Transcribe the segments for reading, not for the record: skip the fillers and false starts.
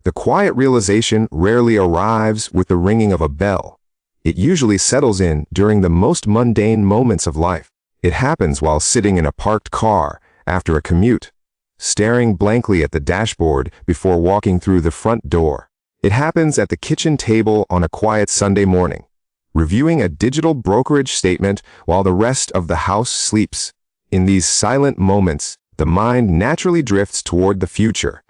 The quiet realization rarely arrives with the ringing of a bell. It usually settles in during the most mundane moments of life. It happens while sitting in a parked car after a commute, staring blankly at the dashboard before walking through the front door. It happens at the kitchen table on a quiet Sunday morning, reviewing a digital brokerage statement while the rest of the house sleeps. In these silent moments, the mind naturally drifts toward the future,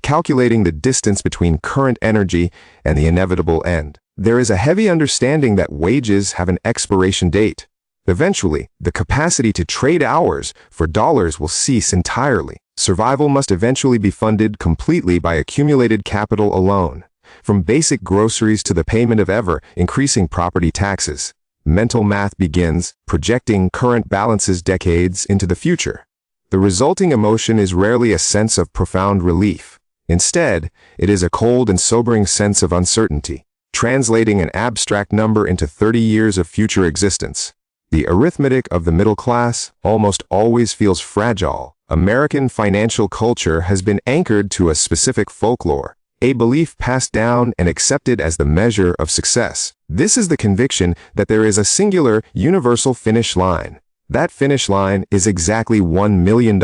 calculating the distance between current energy and the inevitable end. There is a heavy understanding that wages have an expiration date. Eventually, the capacity to trade hours for dollars will cease entirely. Survival must eventually be funded completely by accumulated capital alone, from basic groceries to the payment of ever-increasing property taxes. Mental math begins, projecting current balances decades into the future. The resulting emotion is rarely a sense of profound relief. Instead, it is a cold and sobering sense of uncertainty, translating an abstract number into 30 years of future existence. The arithmetic of the middle class almost always feels fragile. American financial culture has been anchored to a specific folklore, a belief passed down and accepted as the measure of success. This is the conviction that there is a singular, universal finish line. That finish line is exactly $1 million.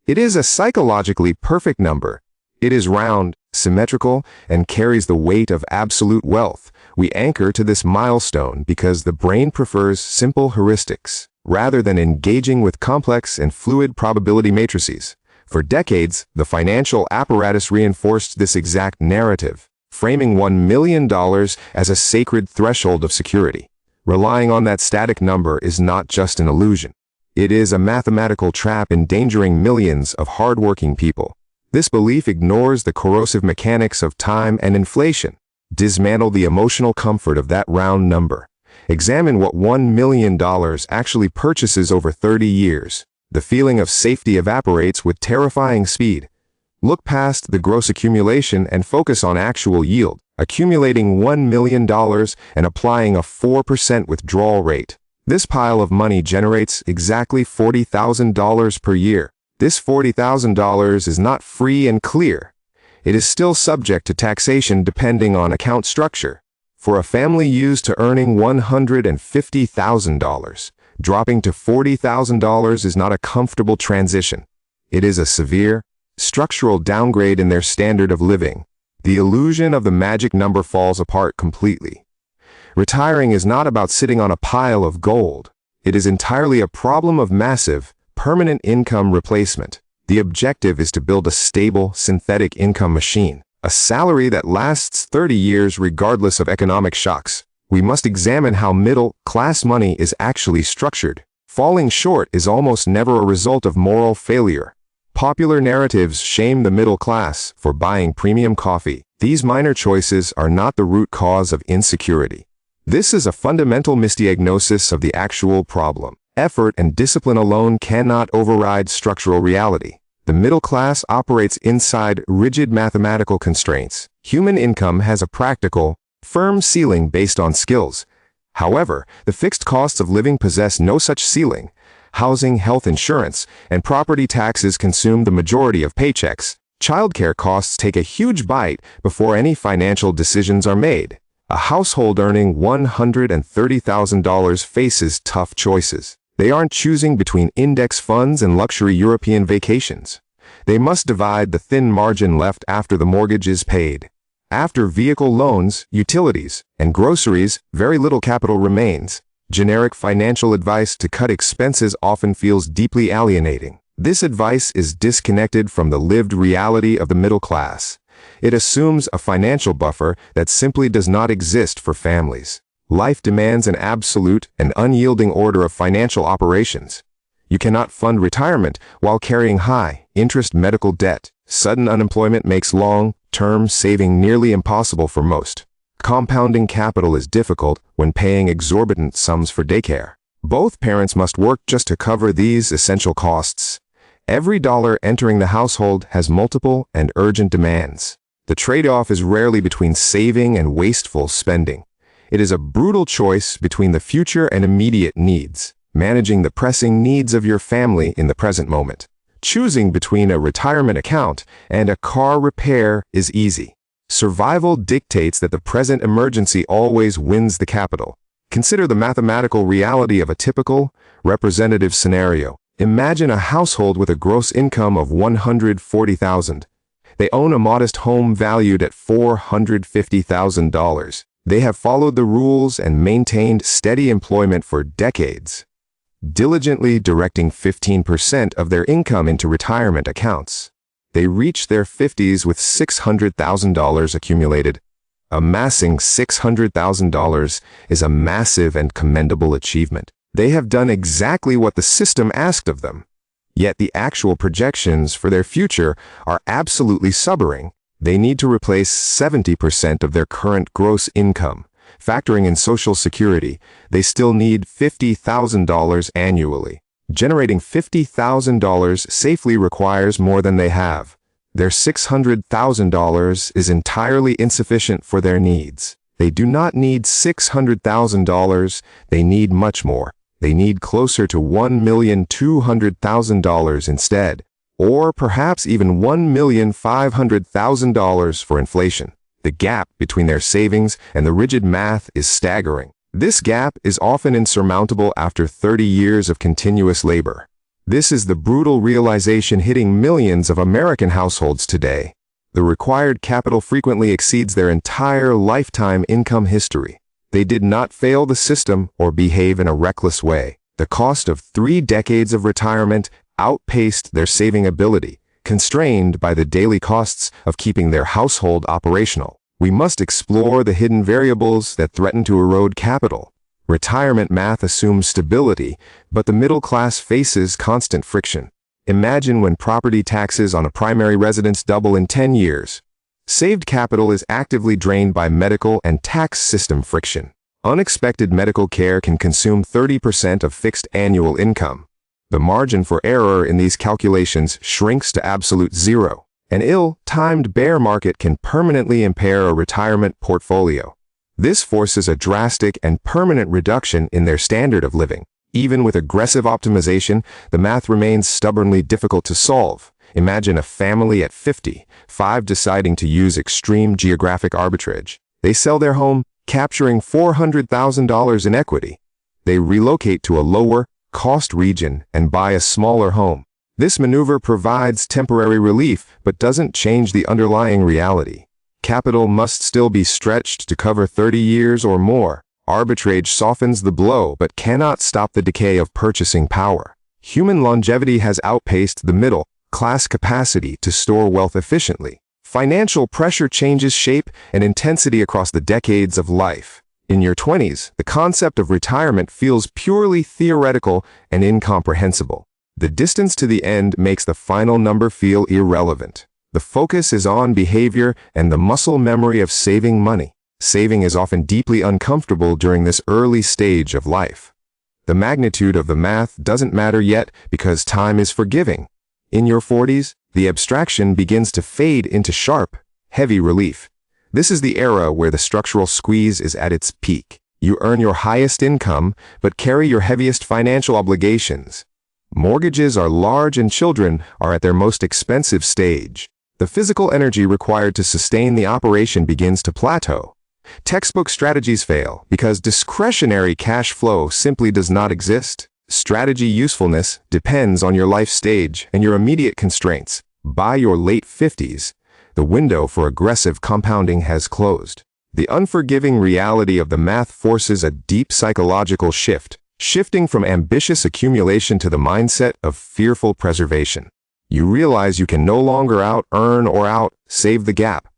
It is a psychologically perfect number. It is round, symmetrical, and carries the weight of absolute wealth. We anchor to this milestone because the brain prefers simple heuristics, rather than engaging with complex and fluid probability matrices. For decades, the financial apparatus reinforced this exact narrative, framing $1 million as a sacred threshold of security. Relying on that static number is not just an illusion. It is a mathematical trap endangering millions of hardworking people. This belief ignores the corrosive mechanics of time and inflation. Dismantle the emotional comfort of that round number. Examine what $1 million actually purchases over 30 years. The feeling of safety evaporates with terrifying speed. Look past the gross accumulation and focus on actual yield, accumulating $1 million and applying a 4% withdrawal rate. This pile of money generates exactly $40,000 per year. This $40,000 is not free and clear. It is still subject to taxation depending on account structure. For a family used to earning $150,000, dropping to $40,000 is not a comfortable transition. It is a severe, structural downgrade in their standard of living. The illusion of the magic number falls apart completely. Retiring is not about sitting on a pile of gold. It is entirely a problem of massive, permanent income replacement. The objective is to build a stable, synthetic income machine, a salary that lasts 30 years regardless of economic shocks. We must examine how middle-class money is actually structured. Falling short is almost never a result of moral failure. Popular narratives shame the middle class for buying premium coffee. These minor choices are not the root cause of insecurity. This is a fundamental misdiagnosis of the actual problem. Effort and discipline alone cannot override structural reality. The middle class operates inside rigid mathematical constraints. Human income has a practical, firm ceiling based on skills. However, the fixed costs of living possess no such ceiling. Housing, health insurance, and property taxes consume the majority of paychecks. Childcare costs take a huge bite before any financial decisions are made. A household earning $130,000 faces tough choices. They aren't choosing between index funds and luxury European vacations. They must divide the thin margin left after the mortgage is paid. After vehicle loans, utilities, and groceries, very little capital remains. Generic financial advice to cut expenses often feels deeply alienating. This advice is disconnected from the lived reality of the middle class. It assumes a financial buffer that simply does not exist for families. Life demands an absolute and unyielding order of financial operations. You cannot fund retirement while carrying high-interest medical debt. Sudden unemployment makes long-term saving nearly impossible for most. Compounding capital is difficult when paying exorbitant sums for daycare. Both parents must work just to cover these essential costs. Every dollar entering the household has multiple and urgent demands. The trade-off is rarely between saving and wasteful spending. It is a brutal choice between the future and immediate needs, managing the pressing needs of your family in the present moment. Choosing between a retirement account and a car repair is easy. Survival dictates that the present emergency always wins the capital. Consider the mathematical reality of a typical, representative scenario. Imagine a household with a gross income of $140,000. They own a modest home valued at $450,000. They have followed the rules and maintained steady employment for decades, diligently directing 15% of their income into retirement accounts. They reach their 50s with $600,000 accumulated. Amassing $600,000 is a massive and commendable achievement. They have done exactly what the system asked of them. Yet the actual projections for their future are absolutely sobering. They need to replace 70% of their current gross income. Factoring in Social Security, they still need $50,000 annually. Generating $50,000 safely requires more than they have. Their $600,000 is entirely insufficient for their needs. They do not need $600,000, they need much more. They need closer to $1,200,000 instead, or perhaps even $1,500,000 for inflation. The gap between their savings and the rigid math is staggering. This gap is often insurmountable after 30 years of continuous labor. This is the brutal realization hitting millions of American households today. The required capital frequently exceeds their entire lifetime income history. They did not fail the system or behave in a reckless way. The cost of 3 decades of retirement outpaced their saving ability, constrained by the daily costs of keeping their household operational. We must explore the hidden variables that threaten to erode capital. Retirement math assumes stability, but the middle class faces constant friction. Imagine when property taxes on a primary residence double in 10 years. Saved capital is actively drained by medical and tax system friction. Unexpected medical care can consume 30% of fixed annual income. The margin for error in these calculations shrinks to absolute zero. An ill-timed bear market can permanently impair a retirement portfolio. This forces a drastic and permanent reduction in their standard of living. Even with aggressive optimization, the math remains stubbornly difficult to solve. Imagine a family at 55 deciding to use extreme geographic arbitrage. They sell their home, capturing $400,000 in equity. They relocate to a lower-cost region and buy a smaller home. This maneuver provides temporary relief but doesn't change the underlying reality. Capital must still be stretched to cover 30 years or more. Arbitrage softens the blow but cannot stop the decay of purchasing power. Human longevity has outpaced the middle class capacity to store wealth efficiently. Financial pressure changes shape and intensity across the decades of life. In your 20s, the concept of retirement feels purely theoretical and incomprehensible. The distance to the end makes the final number feel irrelevant. The focus is on behavior and the muscle memory of saving money. Saving is often deeply uncomfortable during this early stage of life. The magnitude of the math doesn't matter yet because time is forgiving. In your 40s, the abstraction begins to fade into sharp, heavy relief. This is the era where the structural squeeze is at its peak. You earn your highest income, but carry your heaviest financial obligations. Mortgages are large and children are at their most expensive stage. The physical energy required to sustain the operation begins to plateau. Textbook strategies fail because discretionary cash flow simply does not exist. Strategy usefulness depends on your life stage and your immediate constraints. By your late 50s, the window for aggressive compounding has closed. The unforgiving reality of the math forces a deep psychological shift, shifting from ambitious accumulation to the mindset of fearful preservation. You realize you can no longer out-earn or out-save the gap.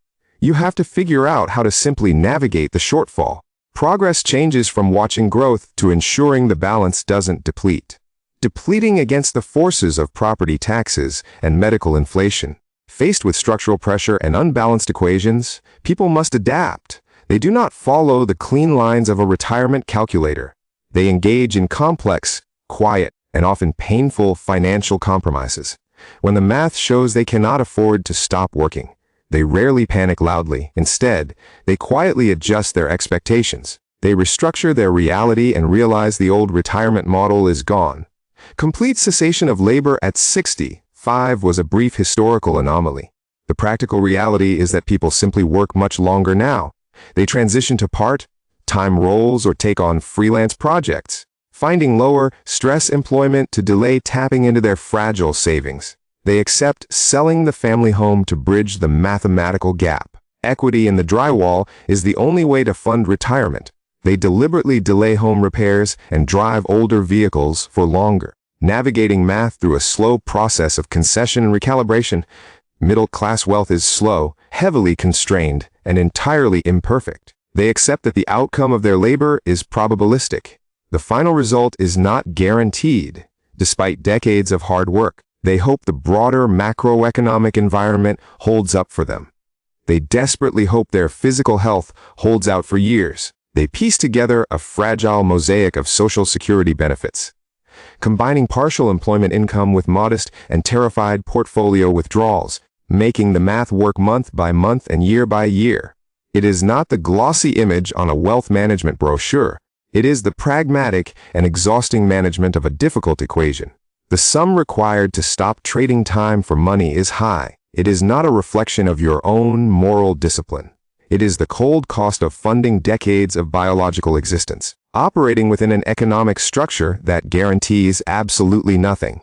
You have to figure out how to simply navigate the shortfall. Progress changes from watching growth to ensuring the balance doesn't deplete. Depleting against the forces of property taxes and medical inflation. Faced with structural pressure and unbalanced equations, people must adapt. They do not follow the clean lines of a retirement calculator. They engage in complex, quiet, and often painful financial compromises. When the math shows they cannot afford to stop working, they rarely panic loudly. Instead, they quietly adjust their expectations. They restructure their reality and realize the old retirement model is gone. Complete cessation of labor at 65 was a brief historical anomaly. The The practical reality is that people simply work much longer now. They transition to part-time roles or take on freelance projects, finding lower stress employment to delay tapping into their fragile savings. They accept selling the family home to bridge the mathematical gap. Equity in the drywall is the only way to fund retirement. They deliberately delay home repairs and drive older vehicles for longer, navigating math through a slow process of concession and recalibration. Middle-class wealth is slow, heavily constrained, and entirely imperfect. They accept that the outcome of their labor is probabilistic. The final result is not guaranteed. Despite decades of hard work, they hope the broader macroeconomic environment holds up for them. They desperately hope their physical health holds out for years. They piece together a fragile mosaic of Social Security benefits, combining partial employment income with modest and terrified portfolio withdrawals, making the math work month by month and year by year. It is not the glossy image on a wealth management brochure. It is the pragmatic and exhausting management of a difficult equation. The sum required to stop trading time for money is high. It is not a reflection of your own moral discipline. It is the cold cost of funding decades of biological existence, operating within an economic structure that guarantees absolutely nothing.